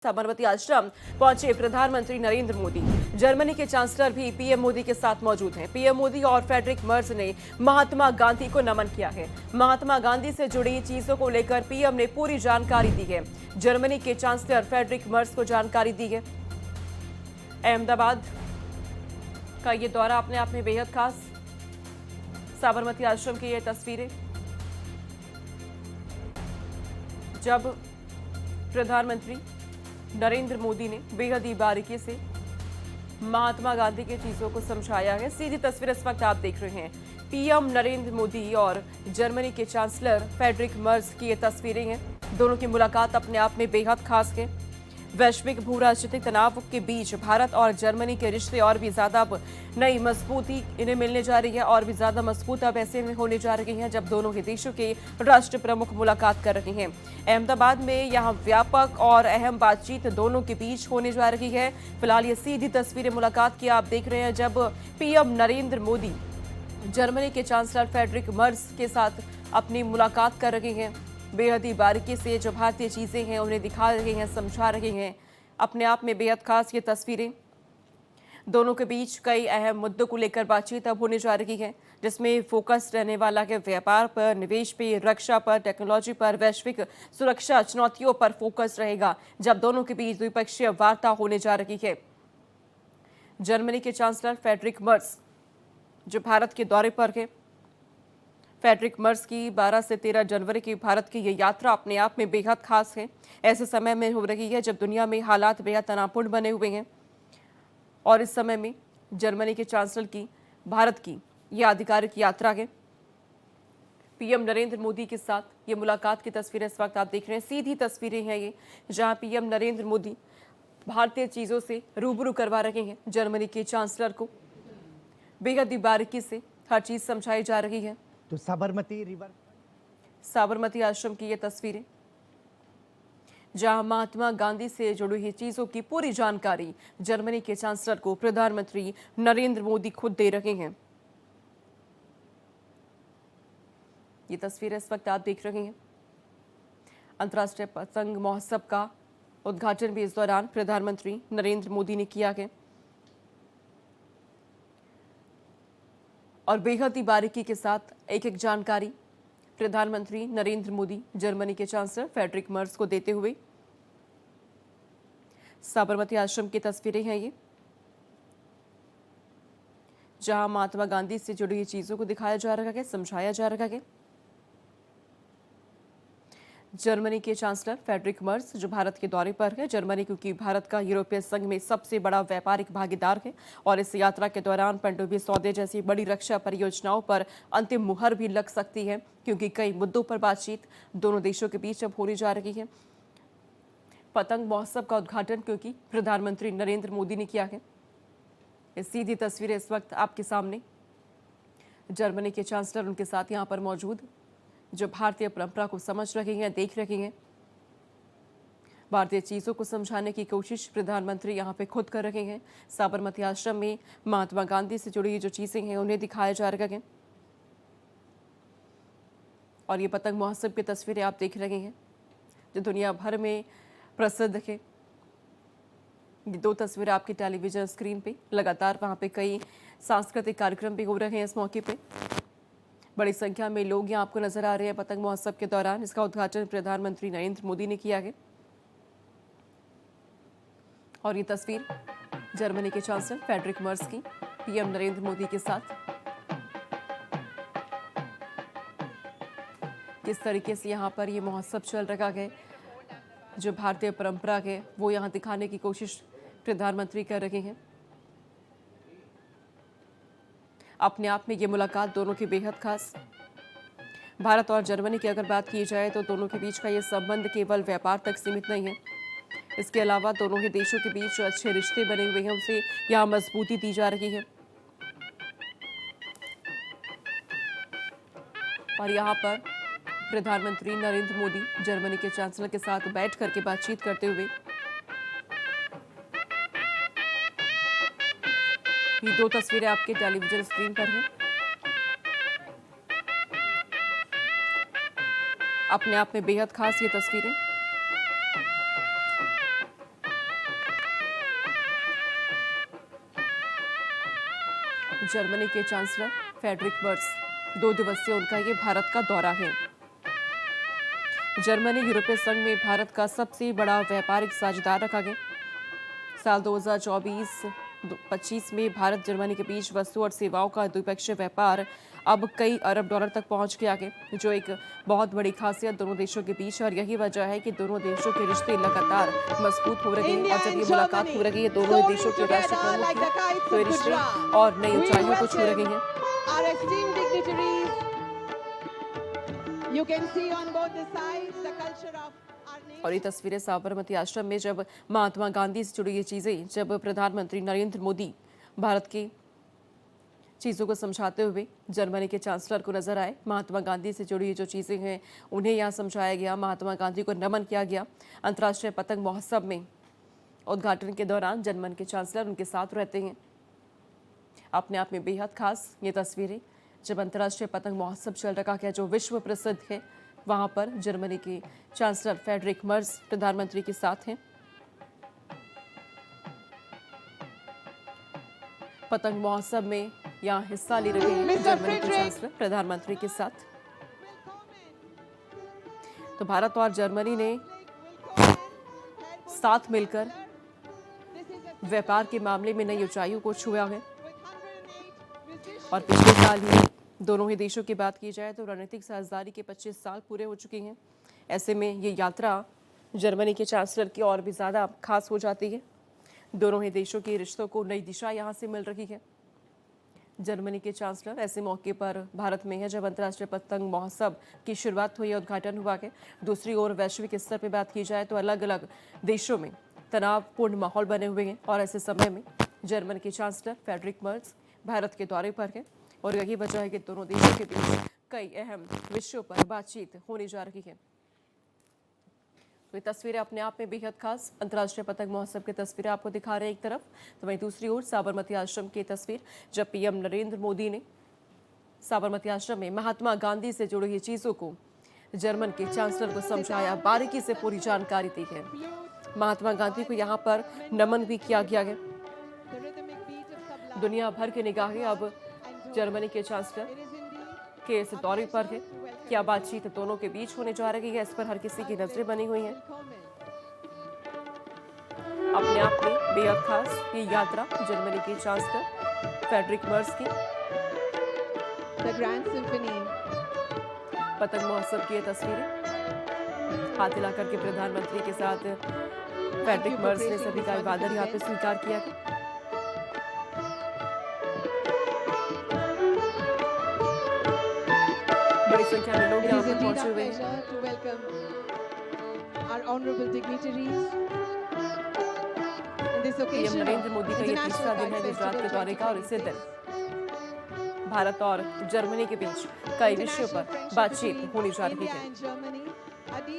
साबरमती आश्रम पहुंचे प्रधानमंत्री नरेंद्र मोदी। जर्मनी के चांसलर भी पीएम मोदी के साथ मौजूद हैं। पीएम मोदी और फ्रेडरिक मर्ज ने महात्मा गांधी को नमन किया है। महात्मा गांधी से जुड़ी चीजों को लेकर पीएम ने पूरी जानकारी दी है। जर्मनी के चांसलर फ्रेडरिक मर्ज को जानकारी दी है। अहमदाबाद का ये दौरा अपने आप में बेहद खास। साबरमती आश्रम की ये तस्वीरें जब प्रधानमंत्री नरेंद्र मोदी ने बेहद ही बारीकी से महात्मा गांधी की चीजों को समझाया है। सीधी तस्वीर इस वक्त आप देख रहे हैं। पीएम नरेंद्र मोदी और जर्मनी के चांसलर फ्रेडरिक मर्ज की ये तस्वीरें हैं। दोनों की मुलाकात अपने आप में बेहद खास है। वैश्विक भू राजनीतिक तनाव के बीच भारत और जर्मनी के रिश्ते और भी ज्यादा अब नई मजबूती इन्हें मिलने जा रही है और भी ज्यादा मजबूत अब ऐसे में होने जा रही हैं जब दोनों के देशों के राष्ट्र प्रमुख मुलाकात कर रहे हैं। अहमदाबाद में यहां व्यापक और अहम बातचीत दोनों के बीच होने जा रही है। फिलहाल ये सीधी तस्वीरें मुलाकात की आप देख रहे हैं जब पीएम नरेंद्र मोदी जर्मनी के चांसलर फ्रेडरिक मर्ज के साथ अपनी मुलाकात कर रहे हैं। बेहद ही बारीकी से जो भारतीय चीजें हैं उन्हें दिखा रहे हैं, समझा रहे हैं। अपने आप में बेहद खास ये तस्वीरें। दोनों के बीच कई अहम मुद्दों को लेकर बातचीत अब होने जा रही है, जिसमें फोकस रहने वाला है व्यापार पर, निवेश पे, रक्षा पर, टेक्नोलॉजी पर, वैश्विक सुरक्षा चुनौतियों पर फोकस रहेगा जब दोनों के बीच द्विपक्षीय वार्ता होने जा रही है। जर्मनी के चांसलर फ्रेडरिक मर्ज जो भारत के दौरे पर है। फ्रेडरिक मर्ज की 12 से 13 जनवरी की भारत की ये यात्रा अपने आप में बेहद खास है। ऐसे समय में हो रही है जब दुनिया में हालात बेहद तनावपूर्ण बने हुए हैं और इस समय में जर्मनी के चांसलर की भारत की यह आधिकारिक यात्रा है। पीएम नरेंद्र मोदी के साथ ये मुलाकात की तस्वीरें इस वक्त आप देख रहे हैं। सीधी तस्वीरें हैं ये, जहां पीएम नरेंद्र मोदी भारतीय चीजों से रूबरू करवा रहे हैं जर्मनी के चांसलर को। बेहद ही बारीकी से हर चीज समझाई जा रही है। तो साबरमती आश्रम की ये तस्वीरें जहां महात्मा गांधी से जुड़ी हुई चीजों की पूरी जानकारी जर्मनी के चांसलर को प्रधानमंत्री नरेंद्र मोदी खुद दे रहे हैं। ये तस्वीरें इस वक्त आप देख रहे हैं। अंतर्राष्ट्रीय पतंग महोत्सव का उद्घाटन भी इस दौरान प्रधानमंत्री नरेंद्र मोदी ने किया है और बेहद ही बारीकी के साथ एक एक जानकारी प्रधानमंत्री नरेंद्र मोदी जर्मनी के चांसलर फ्रेडरिक मर्ज को देते हुए। साबरमती आश्रम की तस्वीरें हैं ये, जहां महात्मा गांधी से जुड़ी हुई चीजों को दिखाया जा रहा है, समझाया जा रहा है। जर्मनी के चांसलर फ्रेडरिक मर्ज जो भारत के दौरे पर है। जर्मनी क्योंकि भारत का यूरोपीय संघ में सबसे बड़ा व्यापारिक भागीदार है और इस यात्रा के दौरान पनडुब्बी सौदे जैसी बड़ी रक्षा परियोजनाओं पर अंतिम मुहर भी लग सकती है, क्योंकि कई मुद्दों पर बातचीत दोनों देशों के बीच अब होने जा रही है। पतंग महोत्सव का उद्घाटन क्योंकि प्रधानमंत्री नरेंद्र मोदी ने किया है। ये सीधी तस्वीरें इस वक्त आपके सामने। जर्मनी के चांसलर उनके साथ यहाँ पर मौजूद, जो भारतीय परंपरा को समझ रहे हैं, देख रहे हैं। भारतीय चीजों को समझाने की कोशिश प्रधानमंत्री यहाँ पे खुद कर रहे हैं। साबरमती आश्रम में महात्मा गांधी से जुड़ी जो चीजें हैं उन्हें दिखाया जा रहा है और ये पतंग महोत्सव की तस्वीरें आप देख रहे हैं जो दुनिया भर में प्रसिद्ध है। ये दो तस्वीरें आपकी टेलीविजन स्क्रीन पे लगातार वहाँ पे कई सांस्कृतिक कार्यक्रम भी हो रहे हैं। इस मौके पे बड़ी संख्या में लोग यहाँ आपको नजर आ रहे हैं पतंग महोत्सव के दौरान। इसका उद्घाटन प्रधानमंत्री नरेंद्र मोदी ने किया है और ये तस्वीर जर्मनी के चांसलर फ्रेडरिक मर्ज की पीएम नरेंद्र मोदी के साथ किस तरीके से यहाँ पर ये महोत्सव चल रहा है, जो भारतीय परंपरा है वो यहाँ दिखाने की कोशिश प्रधानमंत्री कर रहे हैं। अपने आप में ये मुलाकात दोनों की बेहद खास। भारत और जर्मनी की अगर बात की जाए तो दोनों के बीच का ये संबंध केवल व्यापार तक सीमित नहीं है। इसके अलावा दोनों के देशों के बीच जो अच्छे रिश्ते बने हुए हैं उसे यहाँ मजबूती दी जा रही है और यहाँ पर प्रधानमंत्री नरेंद्र मोदी जर्मनी के चांसलर के साथ बैठ करके बातचीत करते हुए। ये दो तस्वीरें आपके टेलीविजन स्क्रीन पर हैं। अपने आप में बेहद खास ये तस्वीरें। जर्मनी के चांसलर फ्रेडरिक मर्ज 2 दिवसीय उनका ये भारत का दौरा है। जर्मनी यूरोपीय संघ में भारत का सबसे बड़ा व्यापारिक साझेदार रखा गया। साल 2024-25 में भारत जर्मनी के बीच वस्तु और सेवाओं का द्विपक्षीय व्यापार अब कई अरब डॉलर तक पहुंच गया है, जो एक बहुत बड़ी खासियत दोनों देशों के बीच है। और यही वजह है कि दोनों देशों के रिश्ते लगातार मजबूत हो रहे हैं। और जब ये मुलाकात हो रही है दोनों देशों के राष्ट्र प्रमुख की, तो ये रिश्ते और नई ऊंचाइयों को छू रहे हैं। You can see on both the sides the culture of our nation. और ये तस्वीरें साबरमती आश्रम में जब महात्मा गांधी से जुड़ी ये चीजें, जब प्रधानमंत्री नरेंद्र मोदी भारत की चीज़ों को समझाते हुए जर्मनी के चांसलर को नजर आए। महात्मा गांधी से जुड़ी जो चीज़ें हैं उन्हें यहाँ समझाया गया, महात्मा गांधी को नमन किया गया। अंतर्राष्ट्रीय पतंग महोत्सव में उद्घाटन के दौरान जर्मन के चांसलर उनके साथ रहते हैं। अपने आप में बेहद खास ये तस्वीरें, जब अंतर्राष्ट्रीय पतंग महोत्सव चल रहा है जो विश्व प्रसिद्ध है, वहाँ पर जर्मनी के चांसलर फ्रेडरिक मर्ज प्रधानमंत्री के साथ हैं। पतंग महोत्सव में यहाँ हिस्सा ले रहे हैं जर्मनी के चांसलर प्रधानमंत्री के साथ। तो भारत और जर्मनी ने साथ मिलकर व्यापार के मामले में नई ऊंचाइयों को छुआ है। और पिछले साल ही दोनों ही देशों की बात की जाए तो रणनीतिक साझेदारी के 25 साल पूरे हो चुके हैं। ऐसे में ये यात्रा जर्मनी के चांसलर की और भी ज़्यादा खास हो जाती है। दोनों ही देशों के रिश्तों को नई दिशा यहाँ से मिल रही है। जर्मनी के चांसलर ऐसे मौके पर भारत में है जब अंतर्राष्ट्रीय पतंग महोत्सव की शुरुआत हुई, उद्घाटन हुआ है। दूसरी ओर वैश्विक स्तर पर बात की जाए तो अलग अलग देशों में तनावपूर्ण माहौल बने हुए हैं और ऐसे समय में जर्मनी के चांसलर फ्रेडरिक मर्ज भारत के दौरे पर है। और यही वजह है कि दोनों देशों के बीच कई अहम विषयों पर बातचीत होने जा रही है। तो ये तस्वीरें अपने आप में बेहद खास अंतर्राष्ट्रीय पतंग महोत्सव की तस्वीरें आपको दिखा रहे हैं एक तरफ, तो वहीं दूसरी ओर साबरमती आश्रम की तस्वीर, जब पीएम नरेंद्र मोदी ने साबरमती आश्रम में महात्मा गांधी से जुड़ी चीजों को जर्मन के चांसलर को समझाया, बारीकी से पूरी जानकारी दी है। महात्मा गांधी को यहाँ पर नमन भी किया गया है। दुनिया भर की निगाहें अब जर्मनी के चांसलर के इस दौरे पर है। क्या बातचीत दोनों के बीच होने जा रही है, इस पर हर किसी की नजरें बनी हुई हैं। अपने आप में बेहद खास ये यात्रा जर्मनी के चांसलर फ्रेडरिक मर्ज की। The Grand Symphony. पतंग महोत्सव की ये तस्वीरें हाथ हिलाकर के प्रधानमंत्री के साथ फ्रेडरिक मर्ज ने सभी का अभिवादन यहाँ पे स्वीकार किया है। बड़ी संख्या में लोग यहाँ पर पहुंचे हुए हैं। To welcome our honorable dignitaries in this PM occasion. Narendra Modi का ये तीसरा दिन है गुजरात के दौरे का और इसी दिन भारत और जर्मनी के बीच कई विषयों पर बातचीत होने जा रही है।